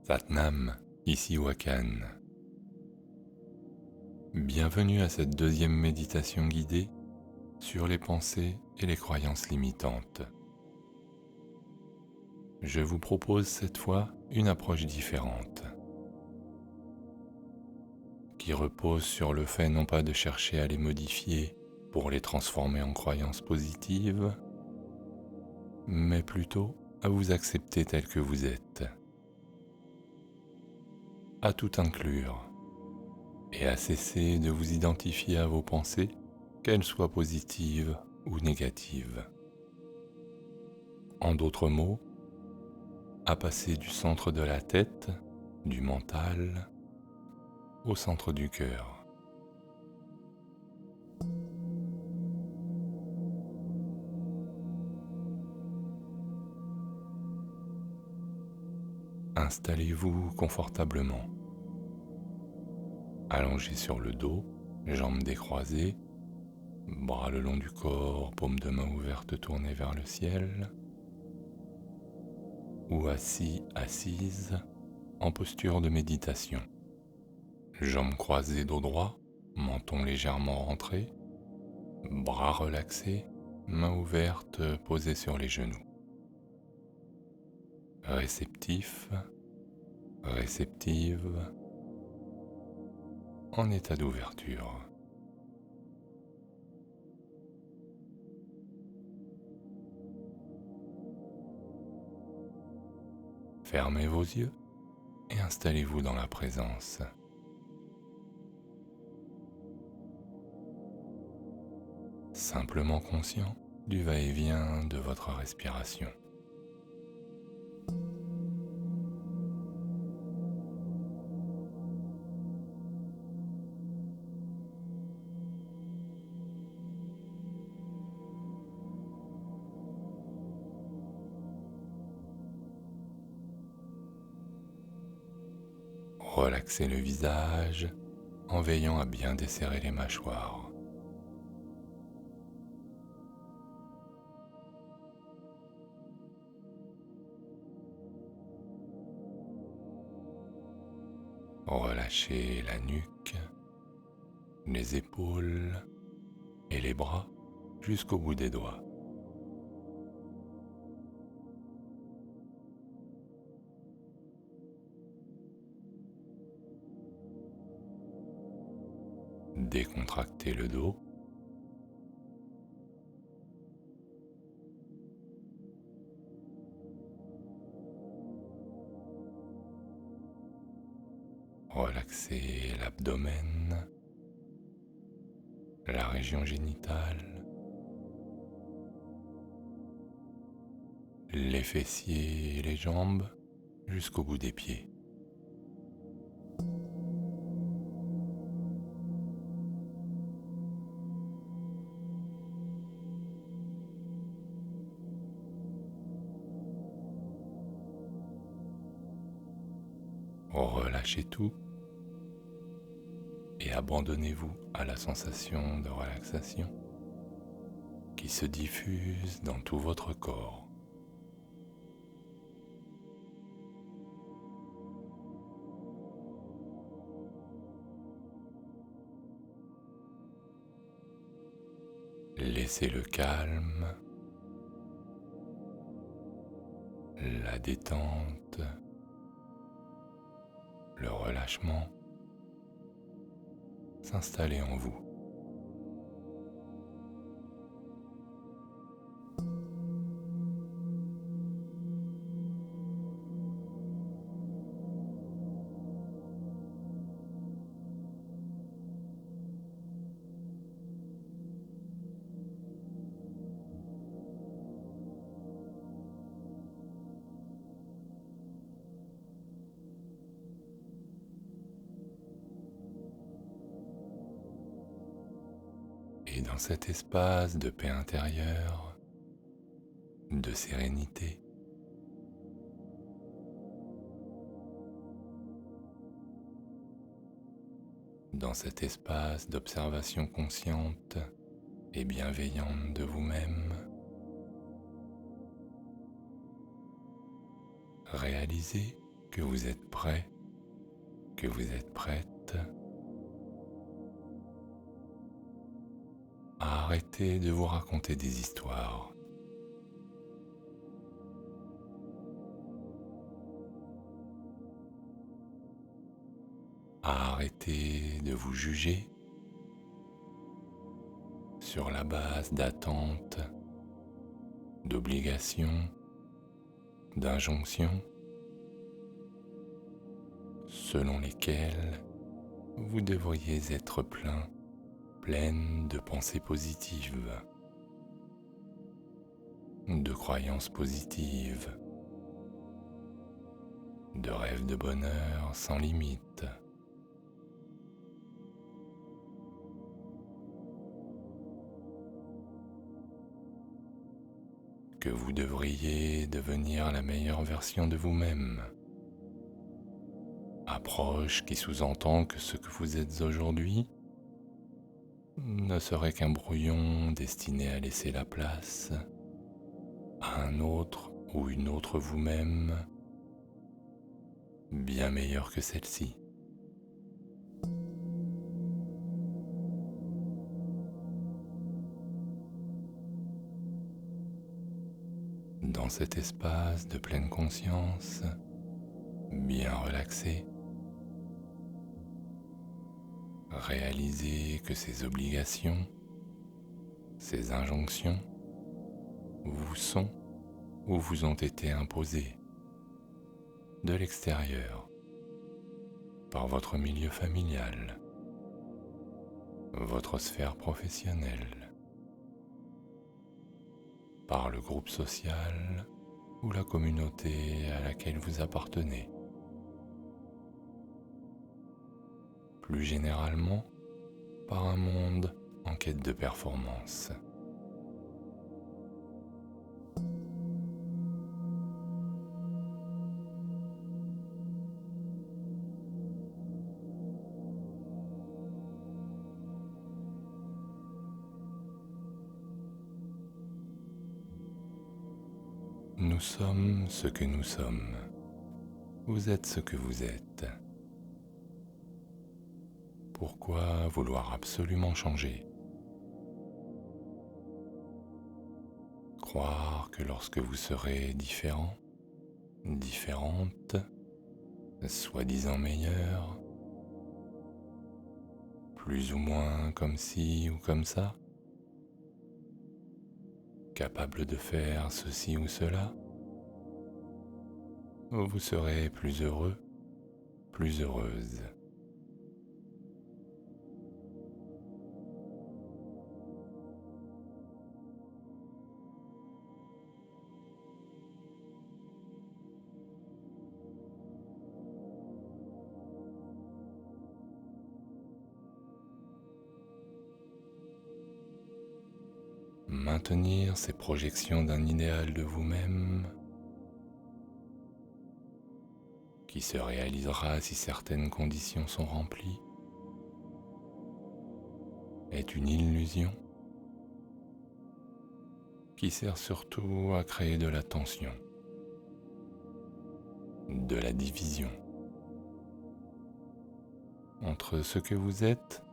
Satnam, ici Wakan. Bienvenue à cette deuxième méditation guidée sur les pensées et les croyances limitantes. Je vous propose cette fois une approche différente, qui repose sur le fait non pas de chercher à les modifier pour les transformer en croyances positives, mais plutôt à vous accepter tel que vous êtes, à tout inclure, et à cesser de vous identifier à vos pensées, qu'elles soient positives ou négatives. En d'autres mots, à passer du centre de la tête, du mental, au centre du cœur. Installez-vous confortablement. Allongé sur le dos, jambes décroisées, bras le long du corps, paumes de main ouvertes tournées vers le ciel, ou assis, assise, en posture de méditation. Jambes croisées dos droit, menton légèrement rentré, bras relaxés, mains ouvertes posées sur les genoux. Réceptif, réceptive, en état d'ouverture. Fermez vos yeux et installez-vous dans la présence. Simplement conscient du va-et-vient de votre respiration. Relaxez le visage en veillant à bien desserrer les mâchoires. Relâchez la nuque, les épaules et les bras jusqu'au bout des doigts. Décontractez le dos. Relaxez l'abdomen, la région génitale, les fessiers et les jambes jusqu'au bout des pieds. Relâchez tout et abandonnez-vous à la sensation de relaxation qui se diffuse dans tout votre corps. Laissez le calme, la détente, le relâchement s'installer en vous. Et dans cet espace de paix intérieure, de sérénité, dans cet espace d'observation consciente et bienveillante de vous-même, réalisez que vous êtes prêt, que vous êtes prête à arrêter de vous raconter des histoires. À arrêter de vous juger sur la base d'attentes, d'obligations, d'injonctions, selon lesquelles vous devriez être pleine de pensées positives, de croyances positives, de rêves de bonheur sans limite. Que vous devriez devenir la meilleure version de vous-même. Approche qui sous-entend que ce que vous êtes aujourd'hui ne serait qu'un brouillon destiné à laisser la place à un autre ou une autre vous-même bien meilleure que celle-ci. Dans cet espace de pleine conscience, bien relaxé, réalisez que ces obligations, ces injonctions vous sont ou vous ont été imposées de l'extérieur, par votre milieu familial, votre sphère professionnelle, par le groupe social ou la communauté à laquelle vous appartenez. Plus généralement, par un monde en quête de performance. Nous sommes ce que nous sommes. Vous êtes ce que vous êtes. Pourquoi vouloir absolument changer? Croire que lorsque vous serez différent, différente, soi-disant meilleur, plus ou moins comme ci ou comme ça, capable de faire ceci ou cela, vous serez plus heureux, plus heureuse. Maintenir ces projections d'un idéal de vous-même qui se réalisera si certaines conditions sont remplies est une illusion qui sert surtout à créer de la tension, de la division entre ce que vous êtes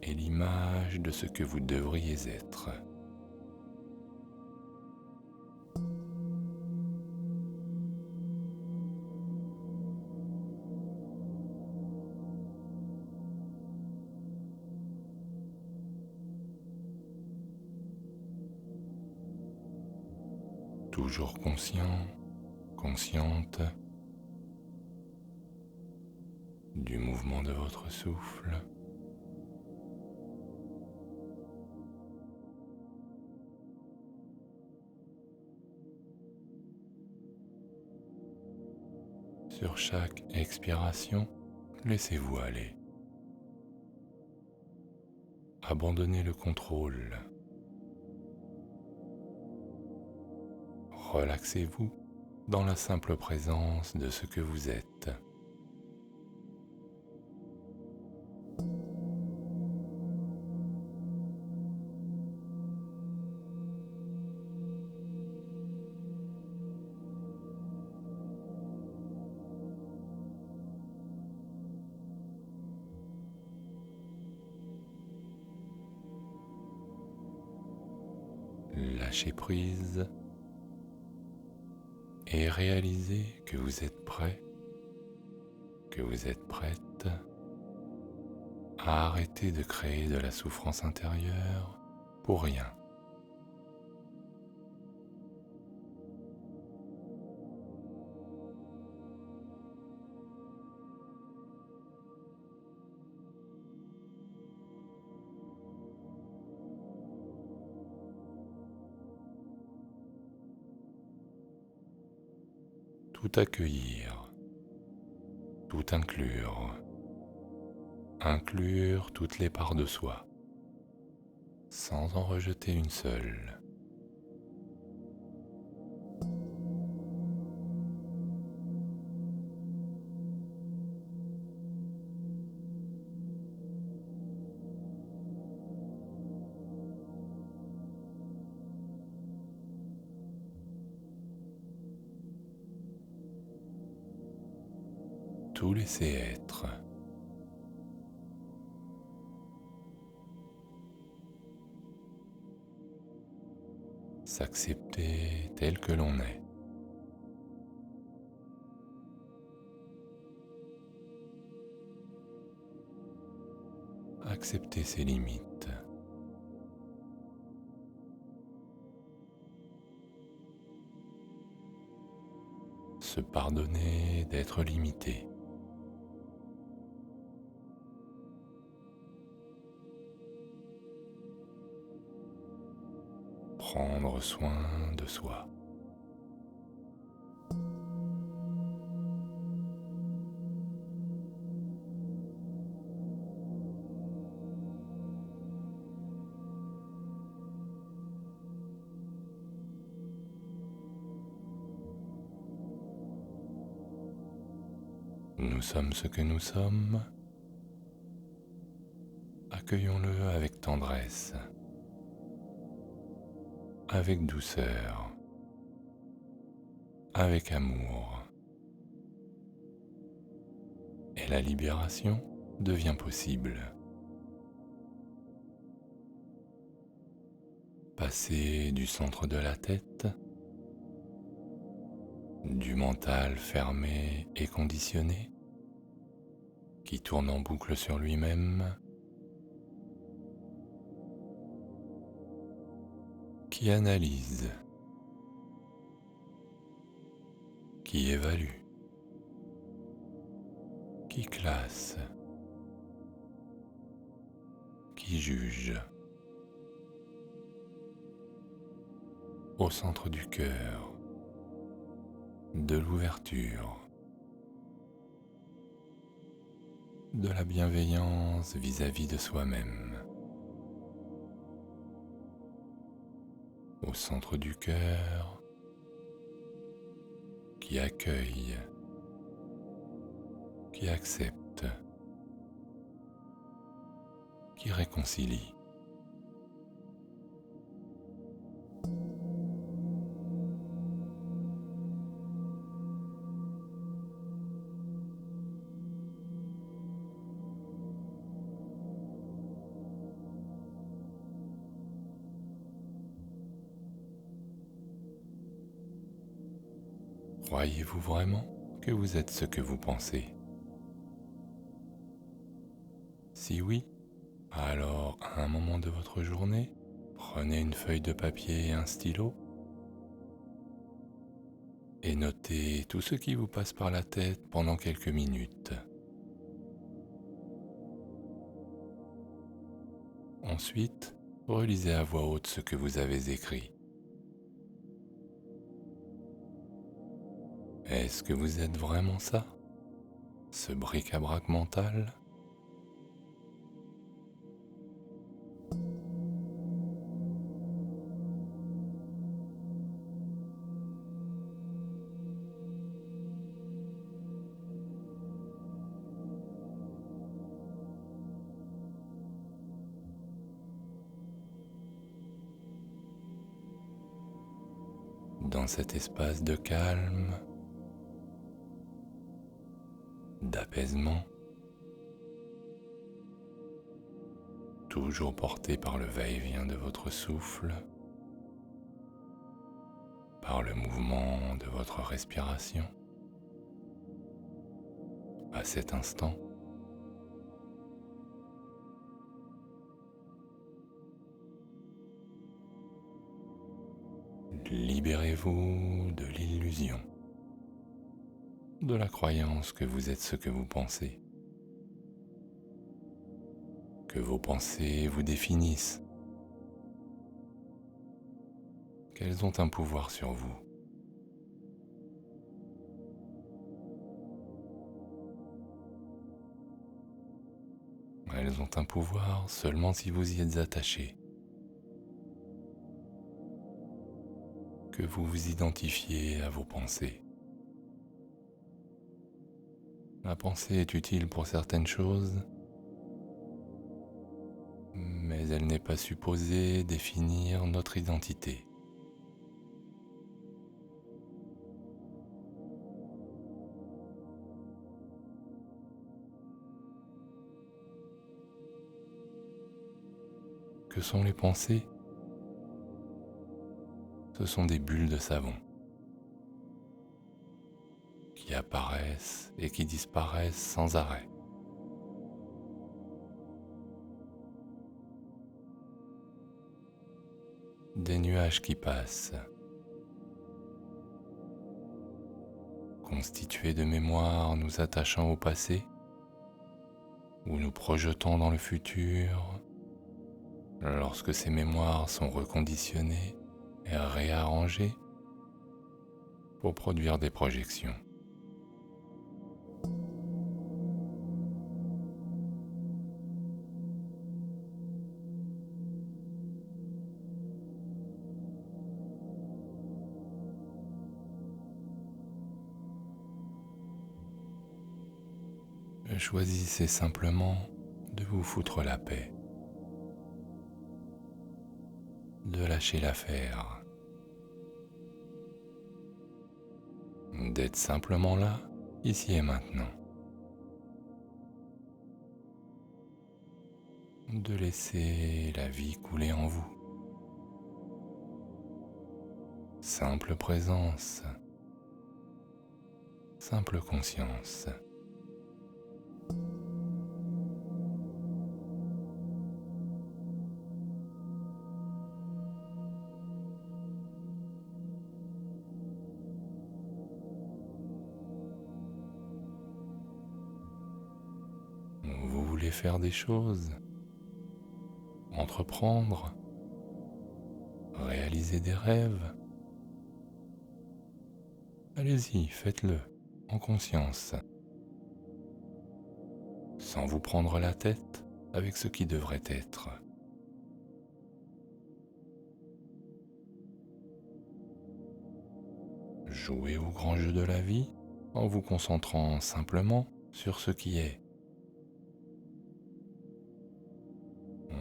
et l'image de ce que vous devriez être. Toujours conscient, consciente du mouvement de votre souffle. Sur chaque expiration, laissez-vous aller. Abandonnez le contrôle. Relaxez-vous dans la simple présence de ce que vous êtes. lâcher prise et réalisez que vous êtes prêt, que vous êtes prête à arrêter de créer de la souffrance intérieure pour rien. Tout accueillir, tout inclure, inclure toutes les parts de soi, sans en rejeter une seule. Tout laisser être. S'accepter tel que l'on est. Accepter ses limites. Se pardonner d'être limité. Prendre soin de soi. Nous sommes ce que nous sommes. Accueillons-le avec tendresse, avec douceur, avec amour. Et la libération devient possible. Passer du centre de la tête, du mental fermé et conditionné, qui tourne en boucle sur lui-même, qui analyse, qui évalue, qui classe, qui juge, au centre du cœur, de l'ouverture, de la bienveillance vis-à-vis de soi-même, au centre du cœur, qui accueille, qui accepte, qui réconcilie. Croyez-vous vraiment que vous êtes ce que vous pensez? Si oui, alors à un moment de votre journée, prenez une feuille de papier et un stylo et notez tout ce qui vous passe par la tête pendant quelques minutes. Ensuite, relisez à voix haute ce que vous avez écrit. Est-ce que vous êtes vraiment ça? Ce bric-à-brac mental? Dans cet espace de calme, d'apaisement, toujours porté par le va-et-vient de votre souffle, par le mouvement de votre respiration. À cet instant, libérez-vous de l'illusion, de la croyance que vous êtes ce que vous pensez, que vos pensées vous définissent, qu'elles ont un pouvoir sur vous. Elles ont un pouvoir seulement si vous y êtes attaché, que vous vous identifiez à vos pensées. La pensée est utile pour certaines choses, mais elle n'est pas supposée définir notre identité. Que sont les pensées? Ce sont des bulles de savon qui apparaissent et qui disparaissent sans arrêt. Des nuages qui passent, constitués de mémoires nous attachant au passé ou nous projetant dans le futur lorsque ces mémoires sont reconditionnées et réarrangées pour produire des projections. Choisissez simplement de vous foutre la paix, de lâcher l'affaire, d'être simplement là, ici et maintenant, de laisser la vie couler en vous. Simple présence, simple conscience. Vous voulez faire des choses, entreprendre, réaliser des rêves. Allez-y, faites-le, en conscience, sans vous prendre la tête avec ce qui devrait être. Jouez au grand jeu de la vie en vous concentrant simplement sur ce qui est.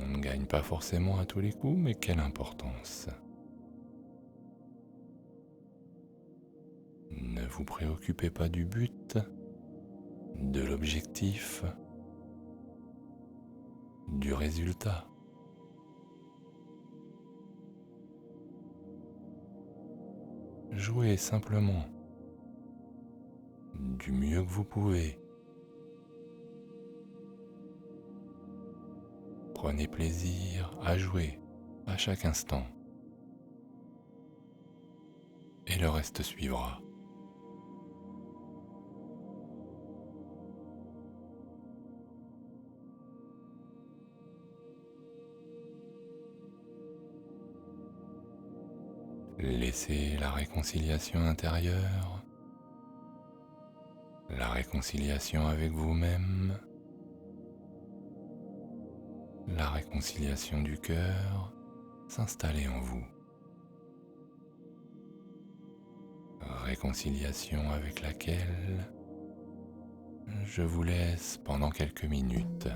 On ne gagne pas forcément à tous les coups, mais quelle importance. Ne vous préoccupez pas du but, de l'objectif, du résultat. Jouez simplement du mieux que vous pouvez. Prenez plaisir à jouer à chaque instant. Et le reste suivra. Laissez la réconciliation intérieure, la réconciliation avec vous-même, la réconciliation du cœur s'installer en vous. Réconciliation avec laquelle je vous laisse pendant quelques minutes.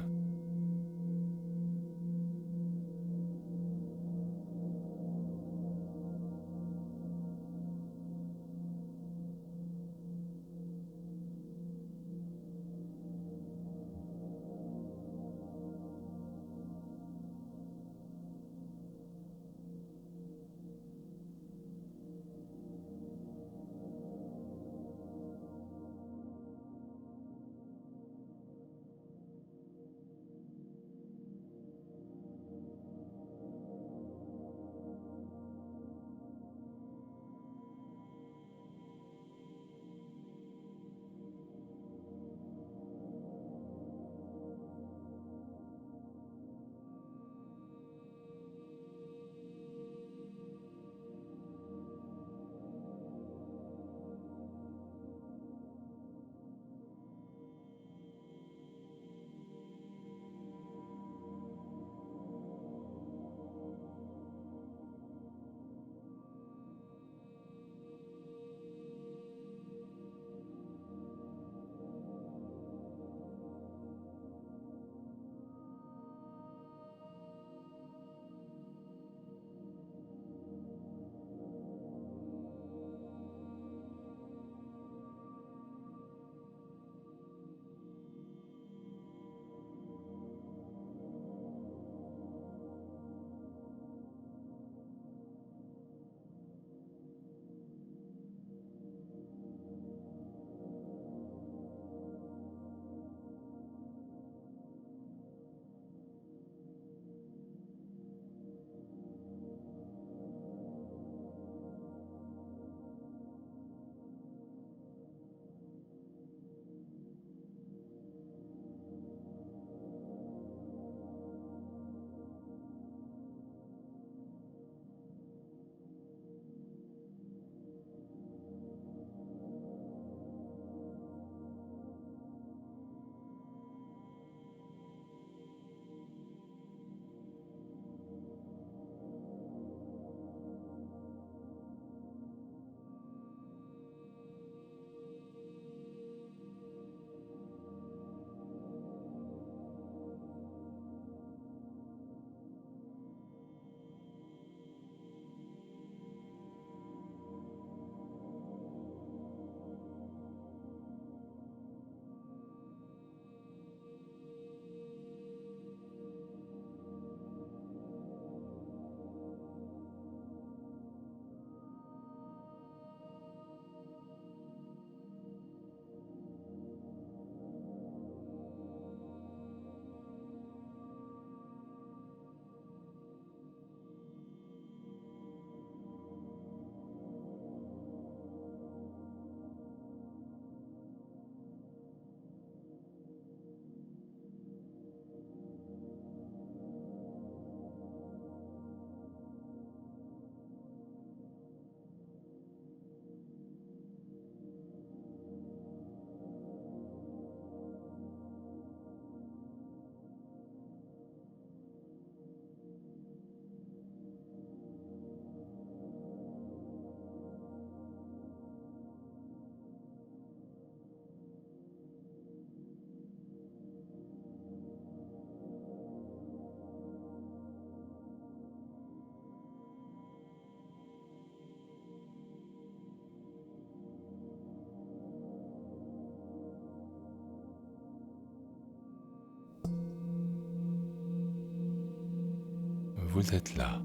vous êtes là,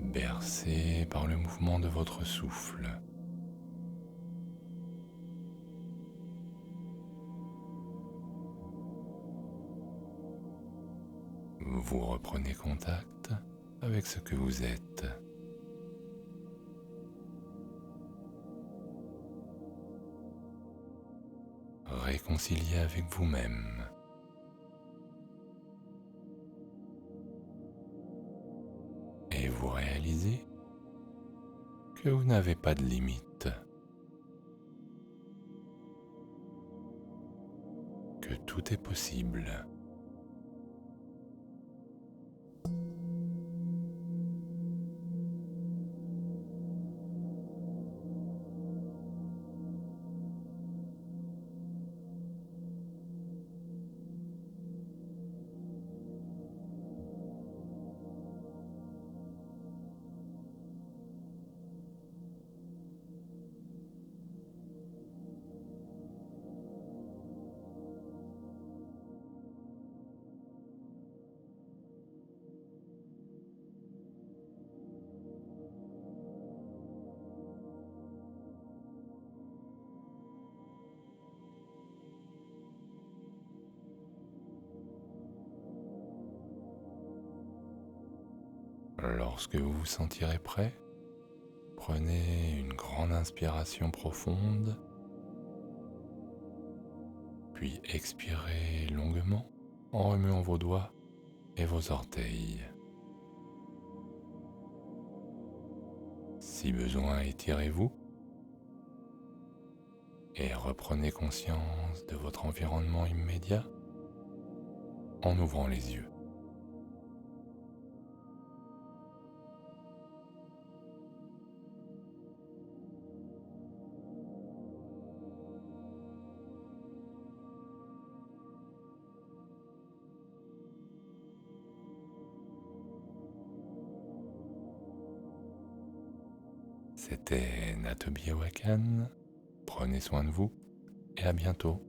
bercé par le mouvement de votre souffle. Vous reprenez contact avec ce que vous êtes. Réconcilié avec vous-même. Et vous réalisez que vous n'avez pas de limite, que tout est possible. Lorsque vous vous sentirez prêt, prenez une grande inspiration profonde, puis expirez longuement en remuant vos doigts et vos orteils. Si besoin, étirez-vous et reprenez conscience de votre environnement immédiat en ouvrant les yeux. C'était Natobie Wakan, prenez soin de vous et à bientôt.